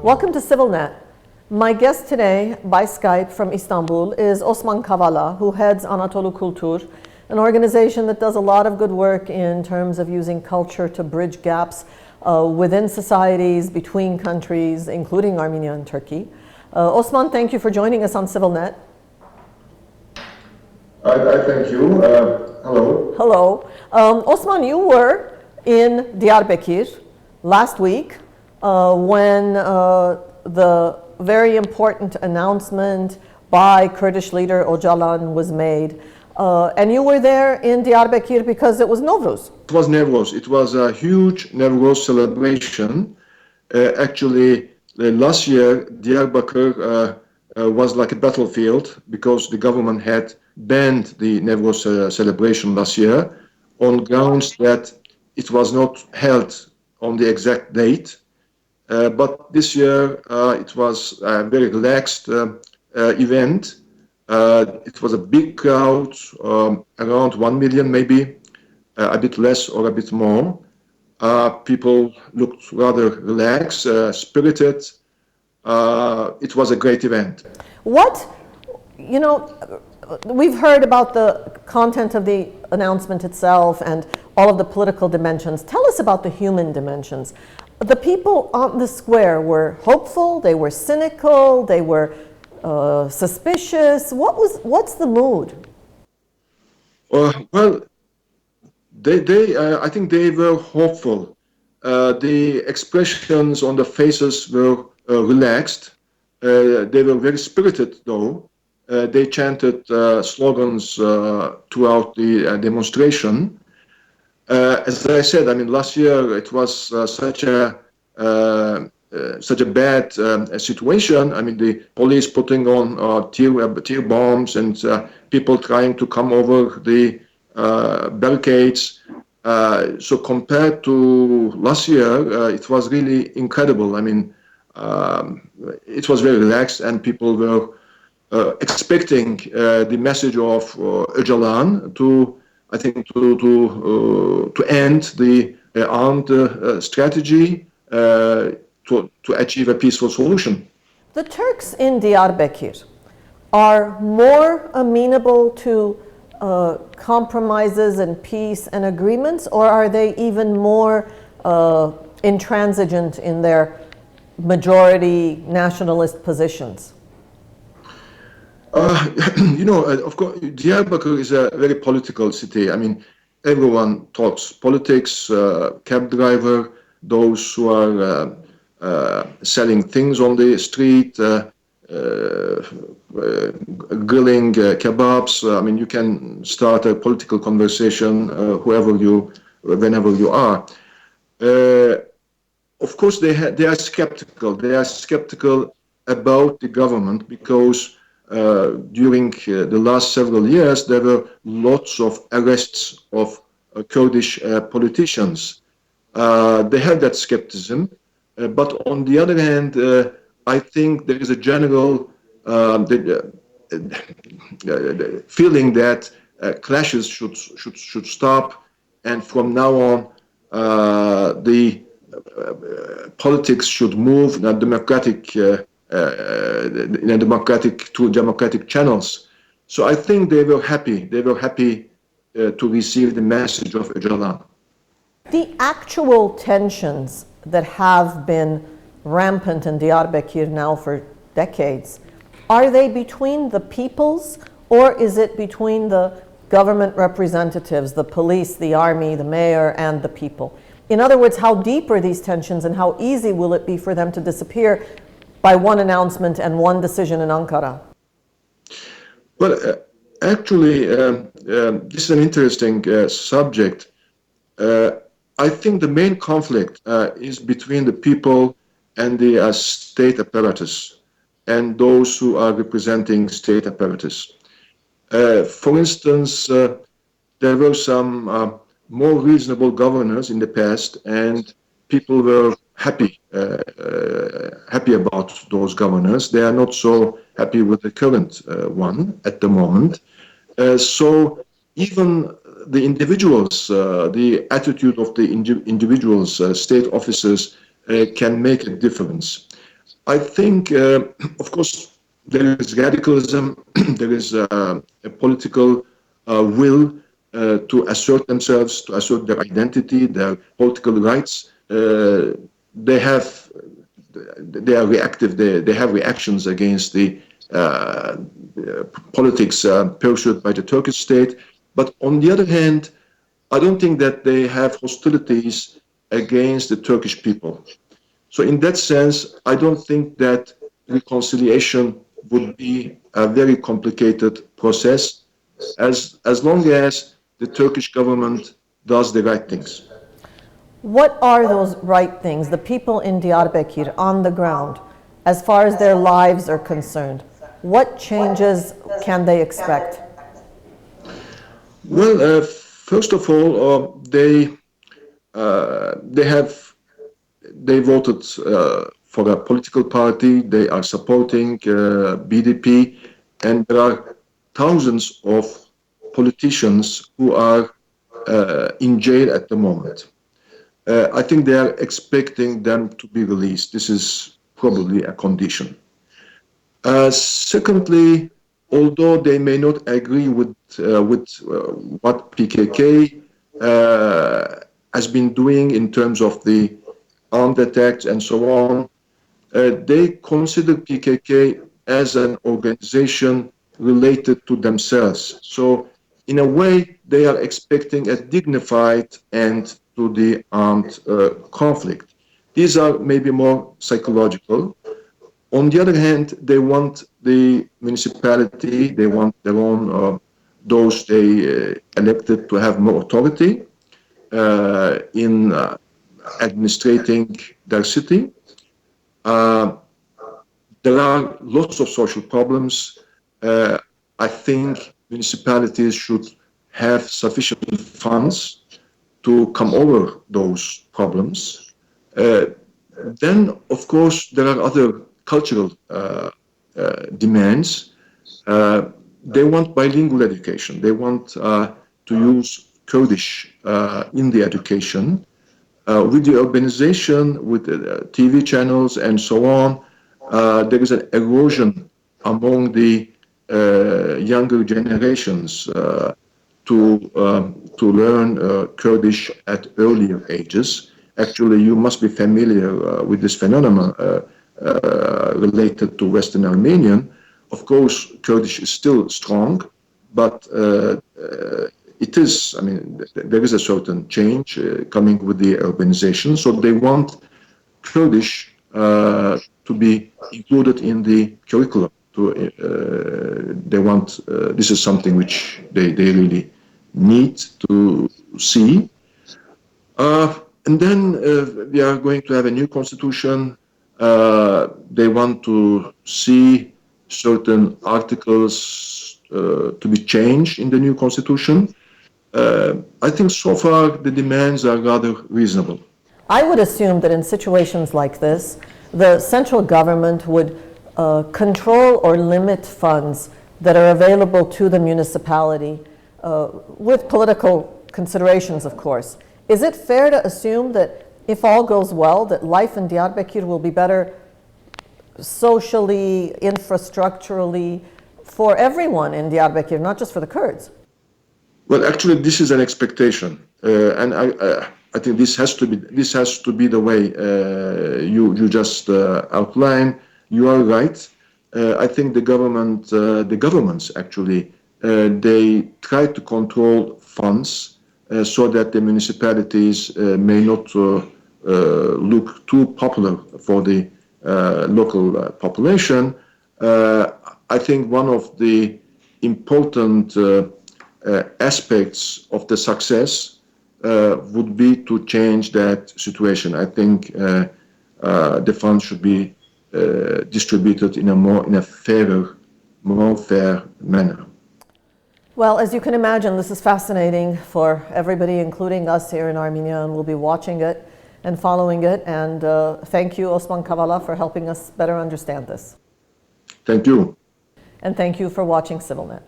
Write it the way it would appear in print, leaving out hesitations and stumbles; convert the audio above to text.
Welcome to CivilNet. My guest today by Skype from Istanbul is Osman Kavala, who heads Anadolu Kultur, an organization that does a lot of good work in terms of using culture to bridge gaps within societies, between countries, including Armenia and Turkey. Osman, thank you for joining us on CivilNet. I thank you. Hello. Hello. Osman, you were in Diyarbakir last week when the very important announcement by Kurdish leader Ocalan was made. And you were there in Diyarbakir because it was Newroz. It was Newroz. It was a huge Newroz celebration. Actually, last year, Diyarbakir was like a battlefield because the government had banned the Newroz celebration last year on grounds that it was not held on the exact date. But this year, it was a very relaxed event. It was a big crowd, around 1 million maybe, a bit less or a bit more. People looked rather relaxed, spirited. It was a great event. We've heard about the content of the announcement itself and all of the political dimensions. Tell us about the human dimensions. The people on the square were hopeful, they were cynical, they were suspicious. What's the mood? Well, I think they were hopeful. The expressions on the faces were relaxed. They were very spirited, though. They chanted slogans throughout the demonstration. As I said, I mean, last year it was such a bad situation. I mean, the police putting on tear bombs and people trying to come over the barricades. So compared to last year, it was really incredible. I mean, it was very relaxed, and people were expecting the message of Öcalan to end the armed strategy to achieve a peaceful solution. The Turks in Diyarbakir are more amenable to compromises and peace and agreements, or are they even more intransigent in their majority nationalist positions? Of course, Diyarbakir is a very political city. I mean, everyone talks politics, cab driver, those who are selling things on the street, grilling kebabs. I mean, you can start a political conversation whenever you are. Of course, they are skeptical. They are skeptical about the government because during the last several years, there were lots of arrests of Kurdish politicians. They have that skepticism, but on the other hand, I think there is a general feeling that clashes should stop, and from now on, the politics should move in a democratic democratic channels. So I think they were happy. They were happy to receive the message of Öcalan. The actual tensions that have been rampant in Diyarbakir now for decades, are they between the peoples, or is it between the government representatives, the police, the army, the mayor, and the people? In other words, how deep are these tensions, and how easy will it be for them to disappear by one announcement and one decision in Ankara? Well, actually, this is an interesting subject. I think the main conflict is between the people and the state apparatus and those who are representing state apparatus. For instance, there were some more reasonable governors in the past, and people were happy about those governors. They are not so happy with the current one at the moment. So even the individuals, the attitude of the individuals, state officers, can make a difference. I think, of course, there is radicalism, there is a political will to assert themselves, to assert their identity, their political rights. They have, they are reactive. They have reactions against the politics pursued by the Turkish state. But on the other hand, I don't think that they have hostilities against the Turkish people. So in that sense, I don't think that reconciliation would be a very complicated process as long as the Turkish government does the right things. What are those right things, the people in Diyarbakir on the ground, as far as their lives are concerned? What changes can they expect? Well, first of all, they voted for a political party. They are supporting BDP, and there are thousands of politicians who are in jail at the moment. I think they are expecting them to be released. This is probably a condition. Secondly, although they may not agree with what PKK has been doing in terms of the armed attacks and so on, they consider PKK as an organization related to themselves. So, in a way, they are expecting a dignified end to the armed conflict. These are maybe more psychological. On the other hand, they want the municipality, they want their own, those they elected to have more authority in administrating their city. There are lots of social problems. I think municipalities should have sufficient funds to come over those problems. Then, of course, there are other cultural demands. They want bilingual education. They want to use Kurdish in the education. With the urbanization, with the TV channels and so on, there is an erosion among the younger generations to learn Kurdish at earlier ages. Actually, you must be familiar with this phenomenon related to Western Armenian. Of course, Kurdish is still strong, but it is, I mean, there is a certain change coming with the urbanization. So they want Kurdish to be included in the curriculum. They want, this is something which they really need to see. And then we are going to have a new constitution. They want to see certain articles to be changed in the new constitution. I think so far the demands are rather reasonable. I would assume that in situations like this, the central government would control or limit funds that are available to the municipality with political considerations, of course. Is it fair to assume that if all goes well, that life in Diyarbakir will be better socially, infrastructurally, for everyone in Diyarbakir, not just for the Kurds? Well, actually, this is an expectation, and I think this has to be the way you just outlined. You are right. I think the governments actually, they try to control funds so that the municipalities may not look too popular for the local population. I think one of the important aspects of the success would be to change that situation. I think the funds should be distributed in a more fair manner. Well, as you can imagine, this is fascinating for everybody, including us here in Armenia, and we'll be watching it and following it. And thank you, Osman Kavala, for helping us better understand this. Thank you. And thank you for watching CivilNet.